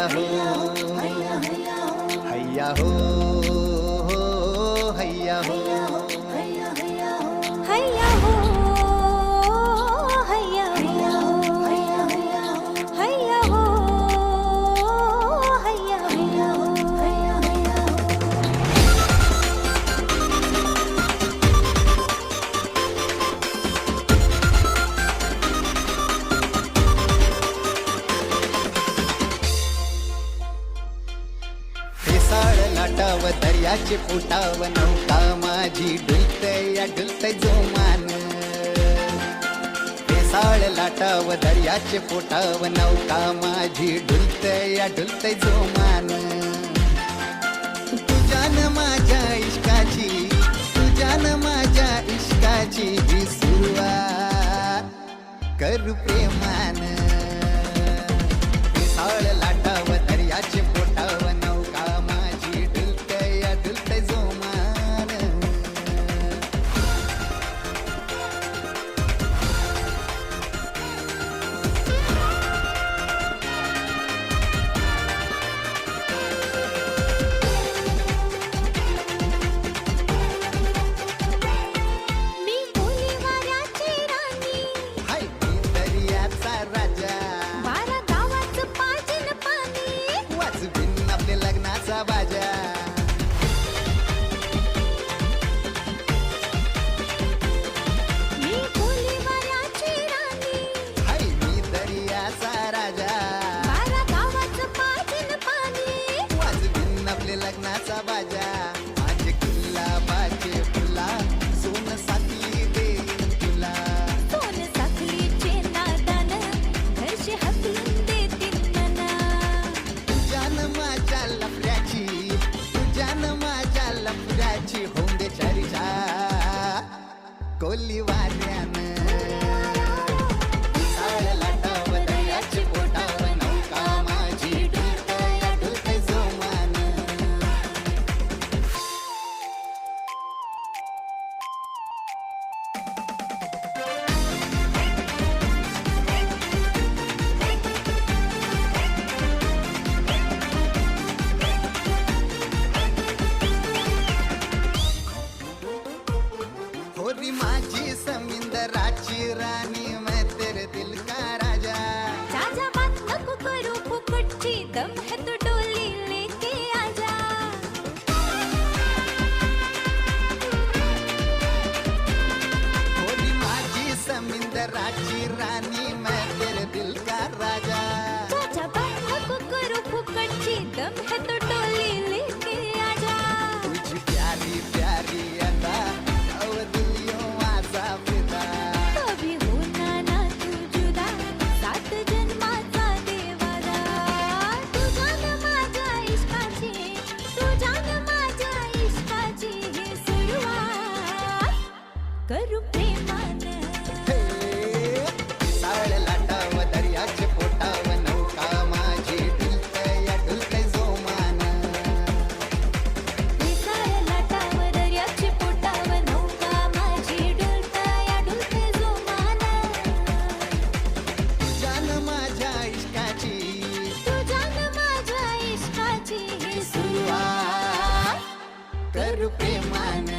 हैया हो हैया हो हैया हो हैया हो हैया हो हैया हो फेसाळ लाटाव दर्याचे पोटाव नौका माझी डुलतय डुलतय जोमान फेसाळ लाटाव दर्याचे पोटाव नौका माझी डुलतय डुलतय जोमान तुझ्यान माझ्या इश्काची तुझ्यान माझ्या इश्काची ही सुरुवात करू प्रेमान फेसाळ लाटाव दर्याचे पोटाव नौका माझी डुलतय डुलतय जोमान मी बोली वाऱ्याची राणी हाय मी दर्याचा राजा बारा गावाचं पाजीन पाणी वाजवीन आपल्या लग्नाचा बाजा मी बोली वाऱ्याची राणी हाय मी दर्याचा राजा बारा गावाचं पाजीन पाणी वाजवीन आपल्या लग्नाचा बाजा माझे गुलाबाचे फुला सोन साथी देईन तुला सोन साखलीचे नादान घरचे हकलून देतील मना तुझ्यान माझ्या लफड्याची तुझ्यान माझ्या लफड्याची होऊन दे चर्चा कोली वाऱ्यानं साळ लाटाव दर्याचे पोटाव नौका माझी डुलतय डुलतय जोमान होरी माझी समिंदराची राणी मैं तेरे दिल का राजा राजा बात नको करू फुकटची दम है तो डोली लेके आजा होरी माझी समिंदराची राणी मैं तेरे दिल का राजा राजा बात नको करू फुकटची दम है तो डोली लेके आजा तुझी प्यारी प्यारी अदा अवदियो माझा पिता कभी होना ना तू जुदा सात जन्माचा देवादा तुझ्यान माझ्या इश्काची तुझ्यान माझ्या इश्काची ही सुरुवात करू प्रेमानं साळ लाटाव दर्याचे पोटाव नौका माझी डुलतय डुलतय जोमान विसाळ लाटाव दर्याची पोटाव नौका माझी डुलतय डुलतय जोमानं तुझ्यान माझ्या इश्काची तुझ्यान माझ्या इश्काची ही सुरुवात करू प्रेमान